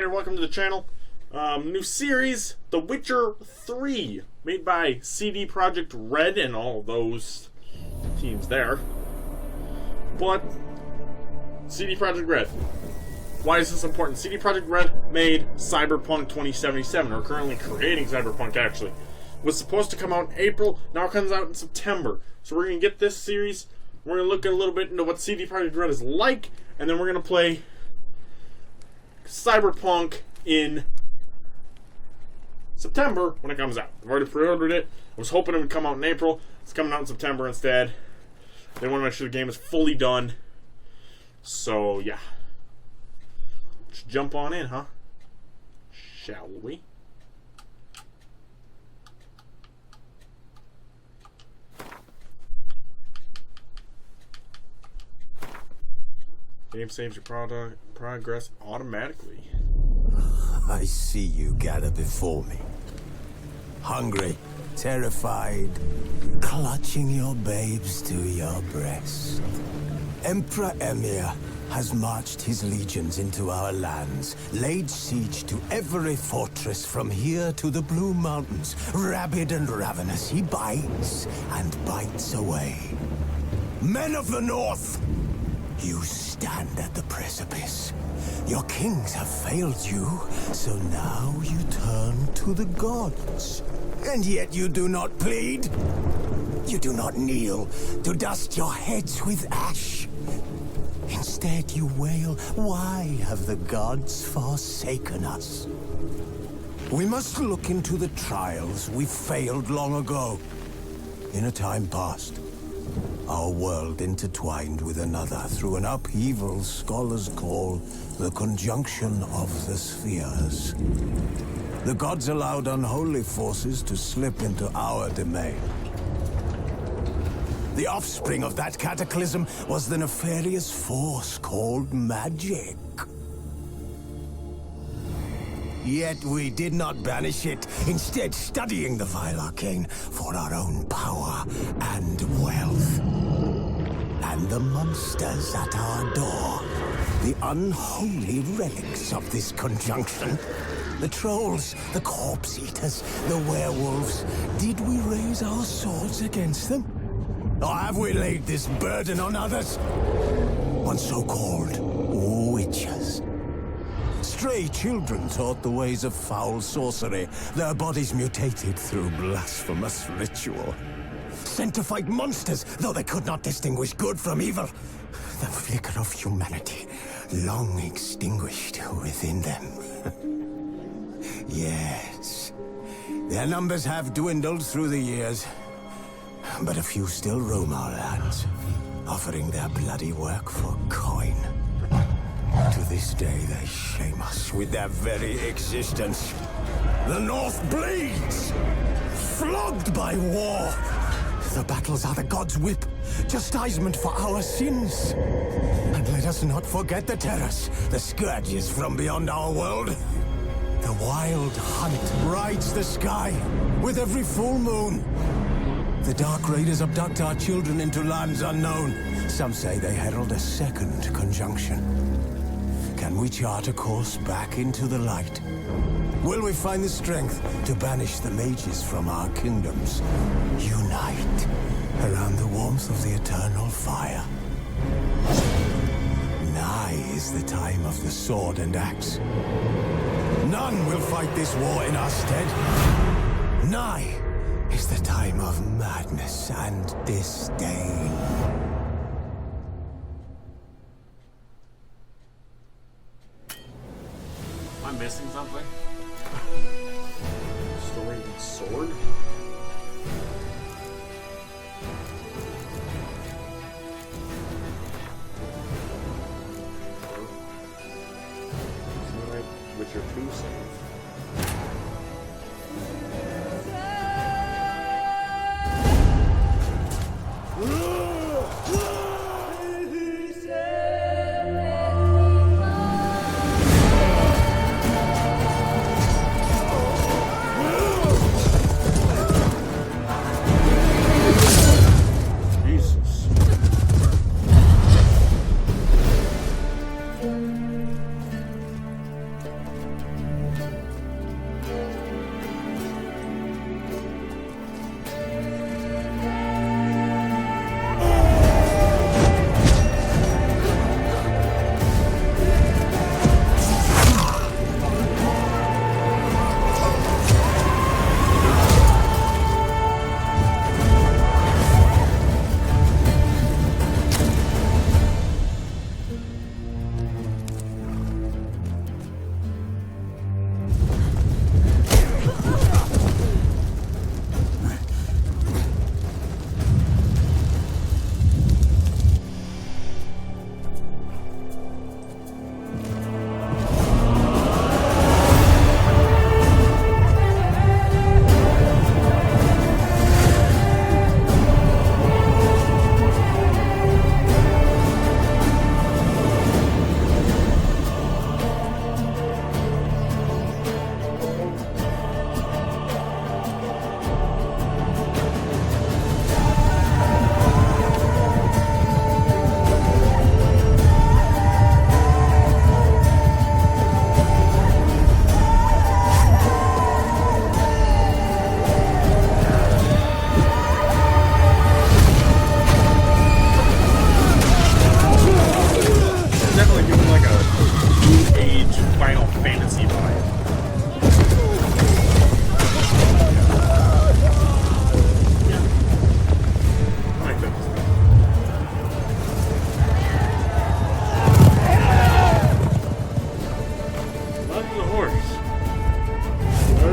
Hey, welcome to the channel. New series, The Witcher 3, made by CD Projekt Red and all those teams there. But CD Projekt Red. Why is this important? CD Projekt Red made Cyberpunk 2077, or currently creating Cyberpunk actually. Was supposed to come out in April, now it comes out in September. So we're going to get this series, we're going to look a little bit into what CD Projekt Red is like, and then we're going to play Cyberpunk in September when it comes out. I've already pre-ordered it. I was hoping it would come out in April. It's coming out in September instead. They want to make sure the game is fully done. So, yeah. Let's jump on in, huh? Shall we? Game saves your progress automatically. I see you gather before me. Hungry, terrified, clutching your babes to your breast. Emperor Emir has marched his legions into our lands, laid siege to every fortress from here to the Blue Mountains. Rabid and ravenous, he bites and bites away. Men of the North! You stand at the precipice. Your kings have failed you, so now you turn to the gods. And yet you do not plead. You do not kneel to dust your heads with ash. Instead you wail, why have the gods forsaken us? We must look into the trials we failed long ago. In a time past, our world intertwined with another through an upheaval scholars call the conjunction of the spheres. The gods allowed unholy forces to slip into our domain. The offspring of that cataclysm was the nefarious force called magic. Yet we did not banish it, instead studying the vile arcane for our own power and wealth. And the monsters at our door, the unholy relics of this conjunction. The trolls, the corpse eaters, the werewolves. Did we raise our swords against them? Or have we laid this burden on others? On so-called witches. Stray children taught the ways of foul sorcery, their bodies mutated through blasphemous ritual. Sent to fight monsters, though they could not distinguish good from evil. The flicker of humanity, long extinguished within them. Yes, their numbers have dwindled through the years, but a few still roam our lands, offering their bloody work for coin. To this day, they shame us with their very existence. The North bleeds, flogged by war. The battles are the gods' whip, chastisement for our sins. And let us not forget the terrors, the scourges from beyond our world. The wild hunt rides the sky with every full moon. The Dark Raiders abduct our children into lands unknown. Some say they herald a second conjunction. Can we chart a course back into the light? Will we find the strength to banish the mages from our kingdoms? Unite around the warmth of the eternal fire. Nigh is the time of the sword and axe. None will fight this war in our stead. Nigh is the time of madness and disdain. Am I missing something? Story and sword? Isn't that Witcher3 save?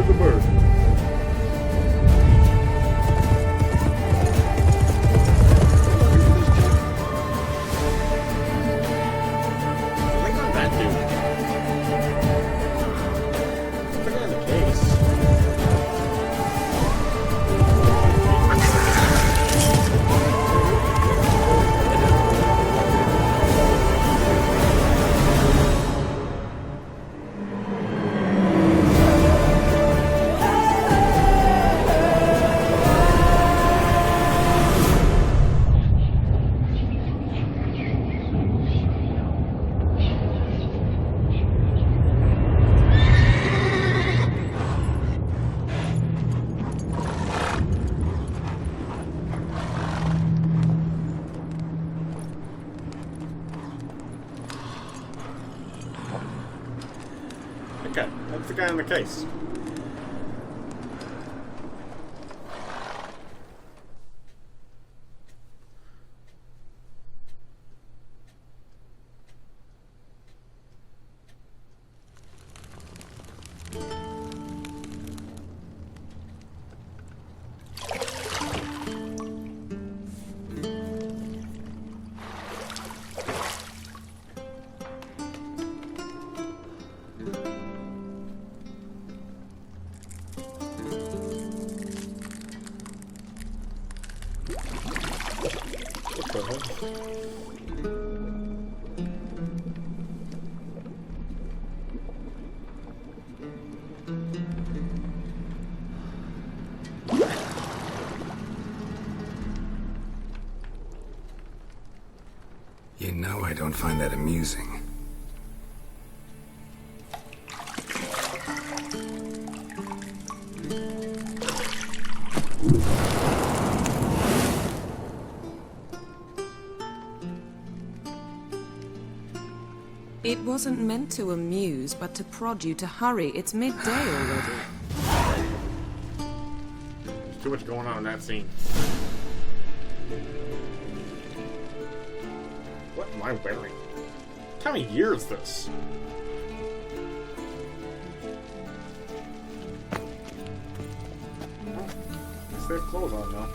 the bird. Okay, that's the guy in the case. You know I don't find that amusing. It wasn't meant to amuse, but to prod you to hurry. It's midday already. There's too much going on in that scene. What am I wearing? What time of year is this? Well, at least they have clothes on now.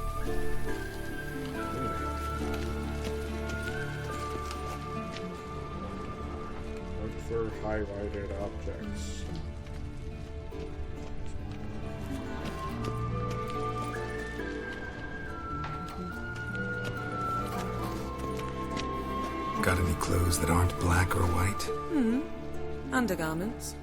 Look for highlighted objects. Got any clothes that aren't black or white? Undergarments.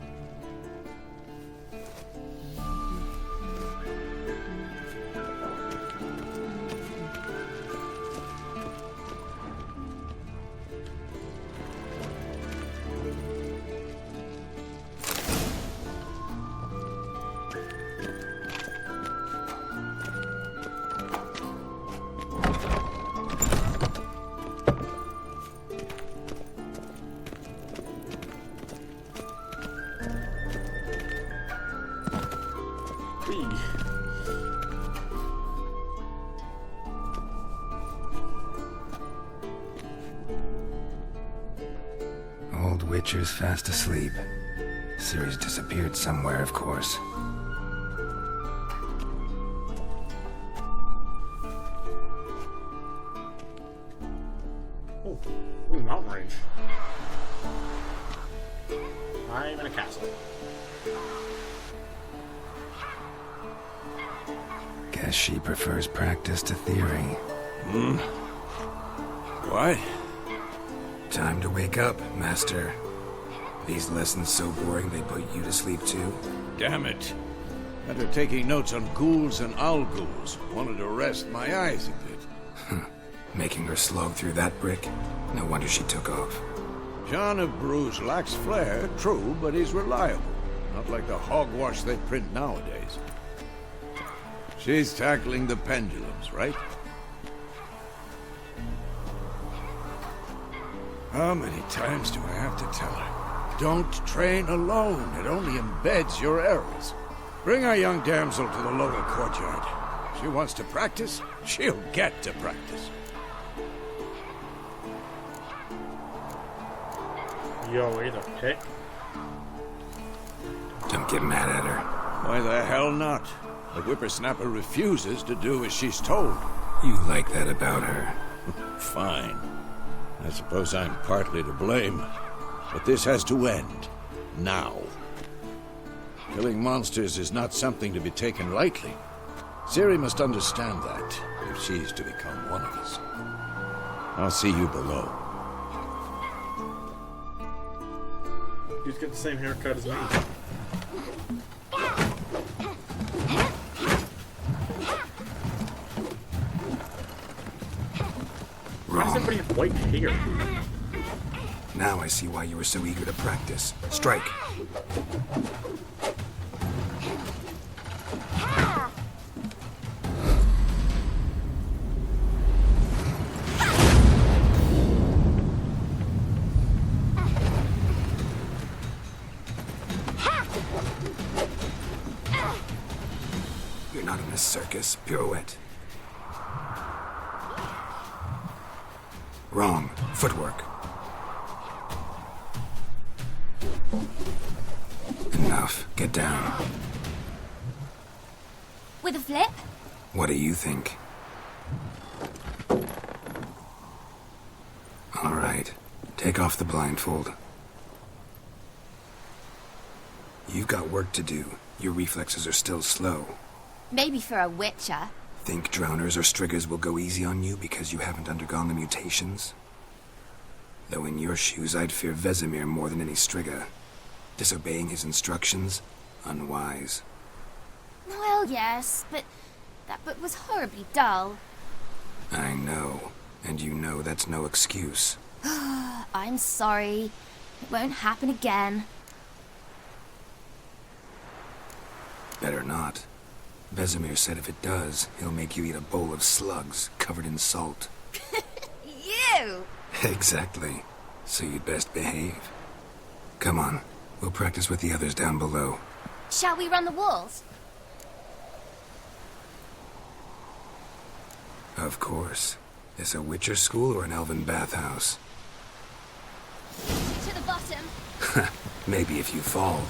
Old Witcher's fast asleep. Series disappeared somewhere, of course. Oh, mountain range. I'm in a castle. Guess she prefers practice to theory. What? Time to wake up, Master. These lessons so boring they put you to sleep too? Damn it. After taking notes on ghouls and owl ghouls, wanted to rest my eyes a bit. Making her slog through that brick? No wonder she took off. John of Bruges lacks flair, true, but he's reliable. Not like the hogwash they print nowadays. She's tackling the pendulums, right? How many times do I have to tell her? Don't train alone. It only embeds your errors. Bring our young damsel to the lower courtyard. She wants to practice, she'll get to practice. Yo, way to pick. Don't get mad at her. Why the hell not? The whippersnapper refuses to do as she's told. You like that about her. Fine. I suppose I'm partly to blame. But this has to end. Now. Killing monsters is not something to be taken lightly. Ciri must understand that, if she's to become one of us. I'll see you below. He's got the same haircut as me. Why does everybody have white hair? Now I see why you were so eager to practice. Strike. You're not in a circus. Pirouette. Wrong. Footwork. Enough. Get down. With a flip? What do you think? All right. Take off the blindfold. You've got work to do. Your reflexes are still slow. Maybe for a Witcher. Think drowners or striggers will go easy on you because you haven't undergone the mutations? Though in your shoes, I'd fear Vesemir more than any strigger. Disobeying his instructions? Unwise. Well, yes, but that book was horribly dull. I know. And you know that's no excuse. I'm sorry. It won't happen again. Better not. Vesemir said if it does, he'll make you eat a bowl of slugs covered in salt. You! Exactly. So you'd best behave. Come on. We'll practice with the others down below. Shall we run the walls? Of course. This a Witcher school or an elven bathhouse? To the bottom. Maybe if you fall.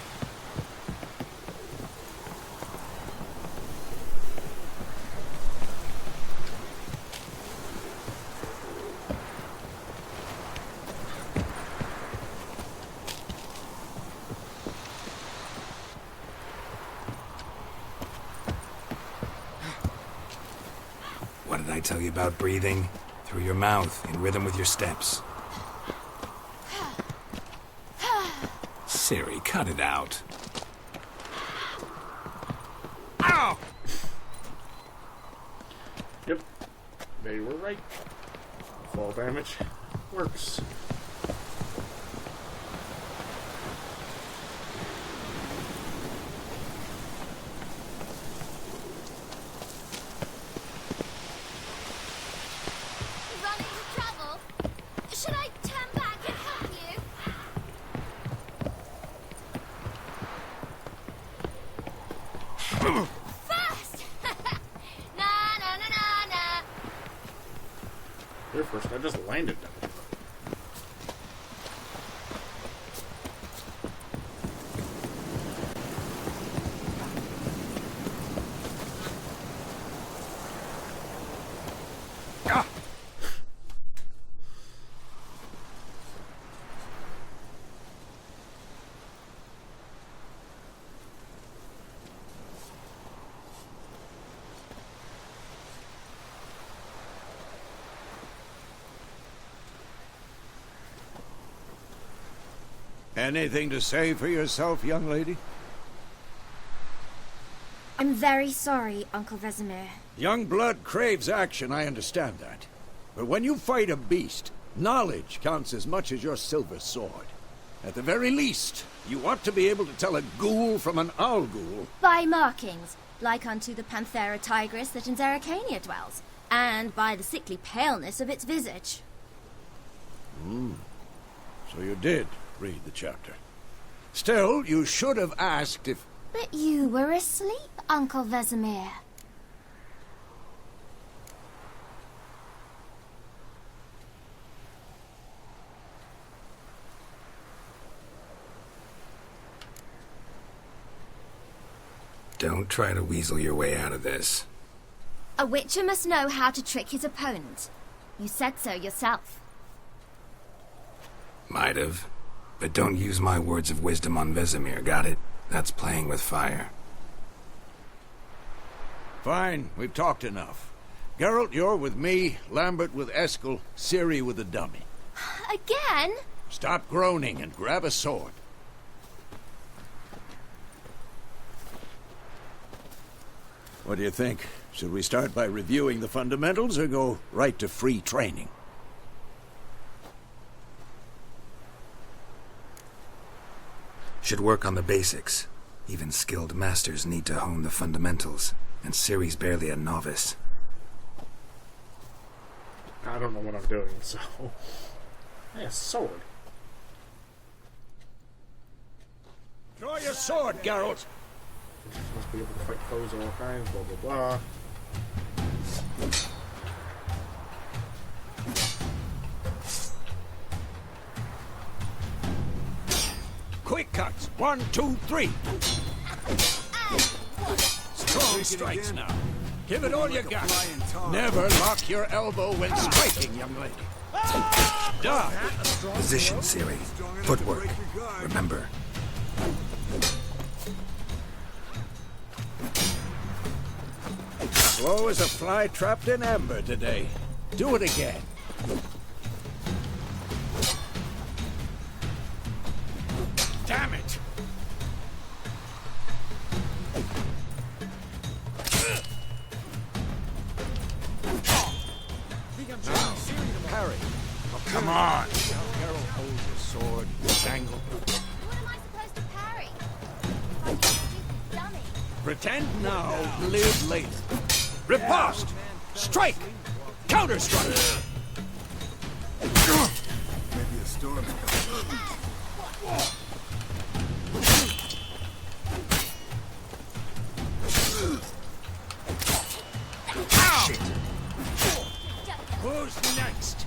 What did I tell you about breathing? Through your mouth, in rhythm with your steps. Ciri, cut it out. Ow! Yep. They were right. Fall damage works. Running into trouble? Should I turn back and help you? Fast! Na na na na na. There first, I just landed them. Anything to say for yourself, young lady? I'm very sorry, Uncle Vesemir. Young blood craves action, I understand that. But when you fight a beast, knowledge counts as much as your silver sword. At the very least, you ought to be able to tell a ghoul from an owl ghoul. By markings, like unto the Panthera tigris that in Zeracania dwells, and by the sickly paleness of its visage. So you did read the chapter. Still, you should have asked if... But you were asleep, Uncle Vesemir. Don't try to weasel your way out of this. A Witcher must know how to trick his opponent. You said so yourself. Might have. But don't use my words of wisdom on Vesemir, got it? That's playing with fire. Fine, we've talked enough. Geralt, you're with me, Lambert with Eskel, Ciri with the dummy. Again? Stop groaning and grab a sword. What do you think? Should we start by reviewing the fundamentals or go right to free training? Should work on the basics. Even skilled masters need to hone the fundamentals, and Ciri's barely a novice. I don't know what I'm doing, so... Hey, a sword. Draw your sword, Geralt! Must be able to fight foes of all kinds, blah blah blah. Quick cuts! 1, 2, 3! Strong strikes now. Give it all you got. Never lock your elbow when striking, young lady. Dodge! Position, Ciri. Footwork. Remember. Slow as a fly trapped in amber today. Do it again. Damn it! Now, parry. Oh, come on! Geralt holds his sword, tangle. What am I supposed to parry? I'm a stupid dummy. Pretend now, live later. Riposte! Strike! Counter-strike! Maybe a storm's coming. Shit. Who's next?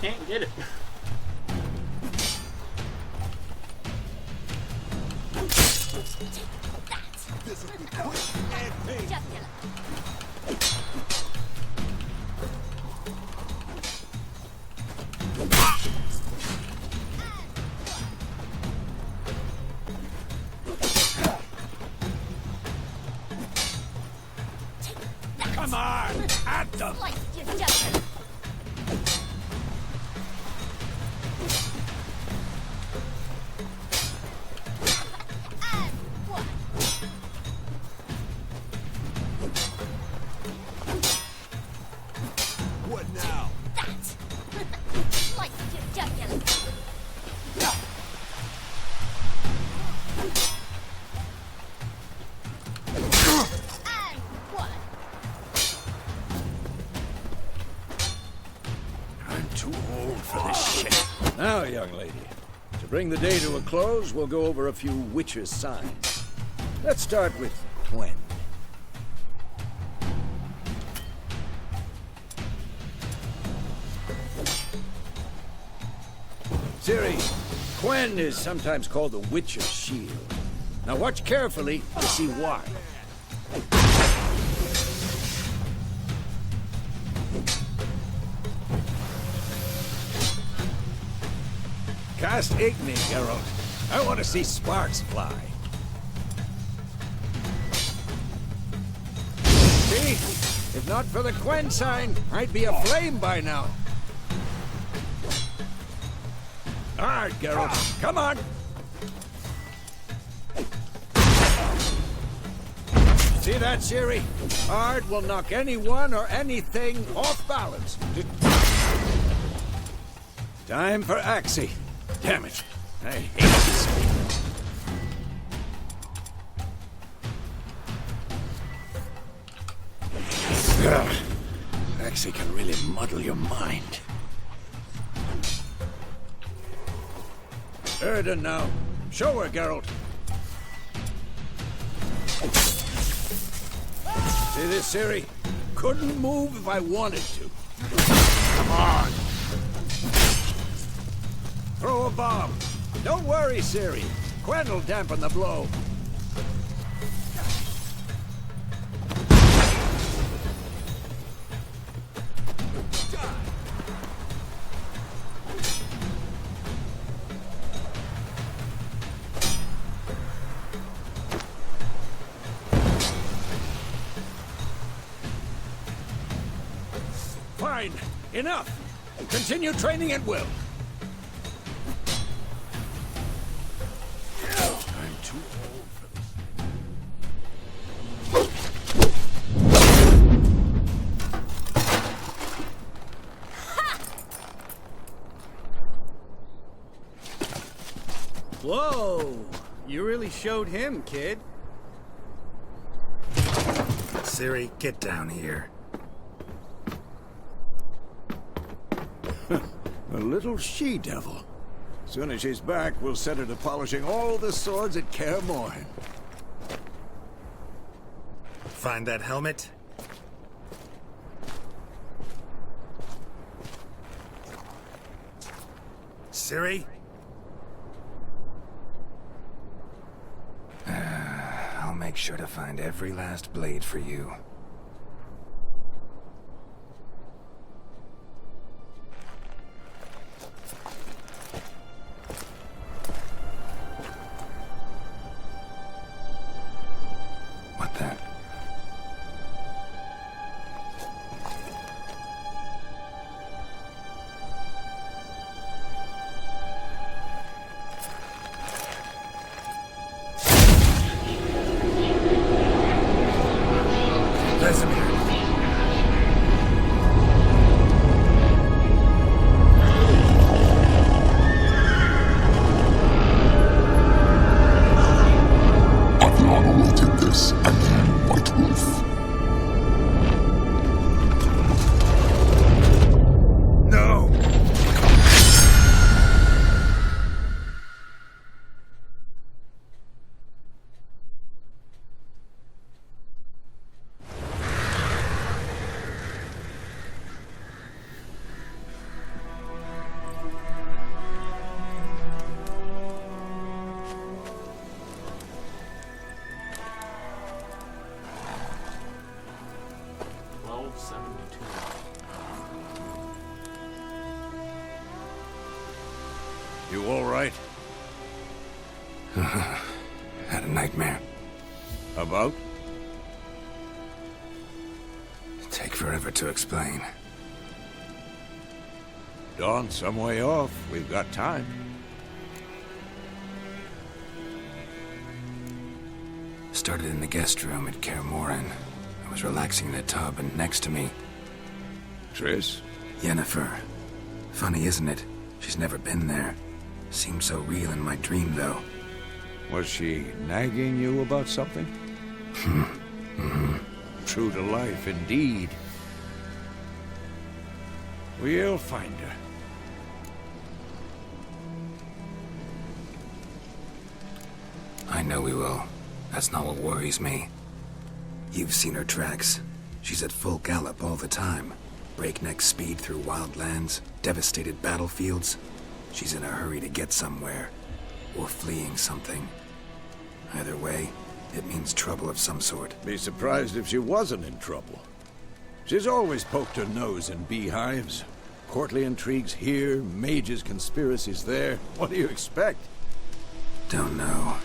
Can't get it. Come on! At them! What now? I'm too old for this shit. Now, young lady, to bring the day to a close, we'll go over a few Witcher signs. Let's start with Gwen. Ciri, Gwen is sometimes called the Witcher's Shield. Now watch carefully to see why. Cast Igni, Geralt. I want to see sparks fly. See? If not for the Gwen sign, I'd be aflame by now. All right, Geralt. Come on. See that, Ciri? Ard will knock anyone or anything off balance. Time for Axie. Damn it. I hate this. Ugh. Axie can really muddle your mind. Erden now. Show her, Geralt. See this, Ciri? Couldn't move if I wanted to. Come on. Throw a bomb. Don't worry, Siri. Quen will dampen the blow. Fine. Enough. Continue training at will. I'm too old for this. Whoa! You really showed him, kid. Siri, get down here. A little she-devil. Soon as she's back, we'll set her to polishing all the swords at Kaer Morhen. Find that helmet? Siri? I'll make sure to find every last blade for you. What the? You all right? Had a nightmare. About? Take forever to explain. Dawn's some way off. We've got time. Started in the guest room at Kaer Morhen. I was relaxing in a tub, and next to me, Triss? Yennefer. Funny, isn't it? She's never been there. Seemed so real in my dream, though. Was she nagging you about something? True to life, indeed. We'll find her. I know we will. That's not what worries me. You've seen her tracks. She's at full gallop all the time. Breakneck speed through wild lands, devastated battlefields. She's in a hurry to get somewhere, or fleeing something. Either way, it means trouble of some sort. Be surprised if she wasn't in trouble. She's always poked her nose in beehives. Courtly intrigues here, mages' conspiracies there. What do you expect? Don't know.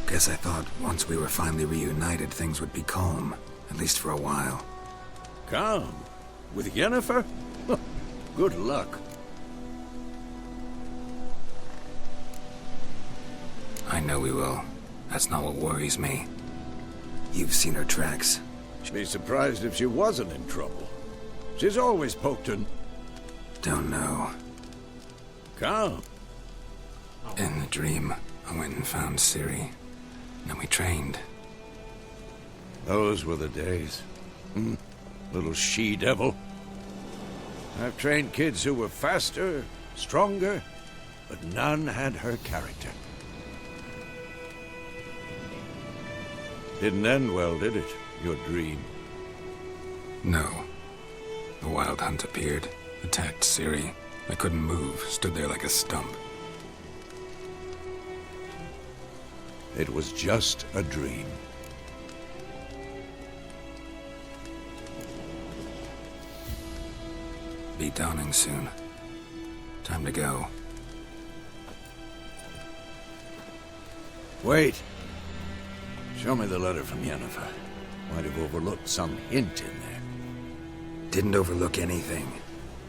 Guess I thought once we were finally reunited, things would be calm. At least for a while. Calm? With Yennefer? Good luck. I know we will. That's not what worries me. You've seen her tracks. Be surprised if she wasn't in trouble. She's always poked her... Don't know. Calm. In the dream, I went and found Ciri. Then we trained. Those were the days. Little she-devil. I've trained kids who were faster, stronger, but none had her character. Didn't end well, did it? Your dream? No. The Wild Hunt appeared, attacked Ciri. I couldn't move, stood there like a stump. It was just a dream. Be dawning soon. Time to go. Wait. Show me the letter from Yennefer. Might have overlooked some hint in there. Didn't overlook anything.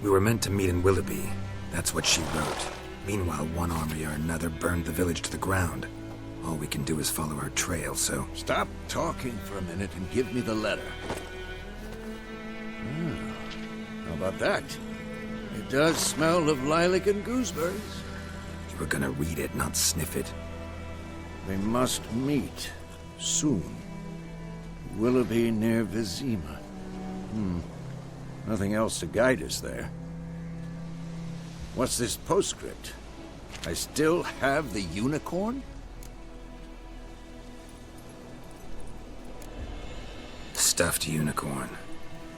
We were meant to meet in Willoughby. That's what she wrote. Meanwhile, one army or another burned the village to the ground. All we can do is follow our trail, so... Stop talking for a minute and give me the letter. How about that? It does smell of lilac and gooseberries. You were gonna read it, not sniff it. We must meet. Soon. Willoughby near Vizima. Nothing else to guide us there. What's this postscript? I still have the unicorn? Stuffed unicorn.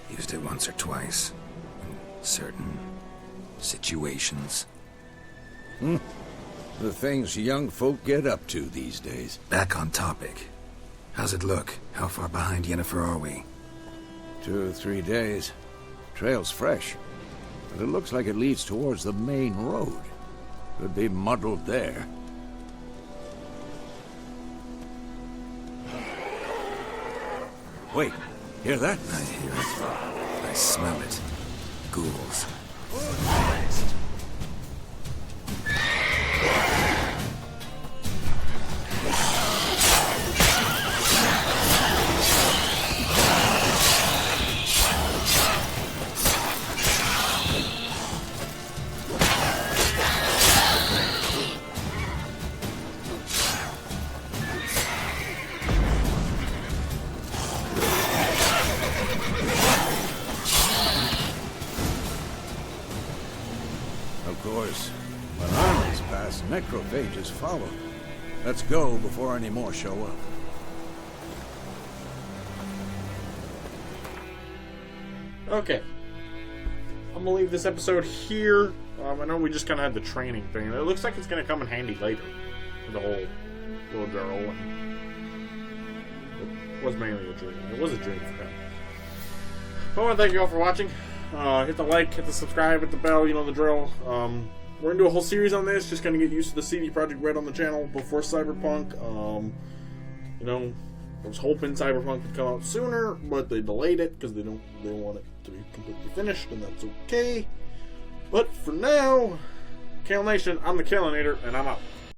Used it once or twice. In certain situations. The things young folk get up to these days. Back on topic. How's it look? How far behind Yennefer are we? 2 or 3 days. Trail's fresh. But it looks like it leads towards the main road. Could be muddled there. Wait, hear that? I hear it. I smell it. Ghouls. Of course, when armies pass, necrophages follow. Let's go before any more show up. Okay. I'm gonna leave this episode here. I know we just kind of had the training thing. It looks like it's gonna come in handy later. The whole little girl. And it was mainly a dream. It was a dream for him. I want to thank you all for watching. Hit the like, hit the subscribe, hit the bell, you know the drill. We're going to do a whole series on this, just going to get used to the CD Projekt Red on the channel before Cyberpunk. You know, I was hoping Cyberpunk would come out sooner, but they delayed it because they want it to be completely finished, and that's okay. But for now, Kale Nation, I'm the Kalinator, and I'm out.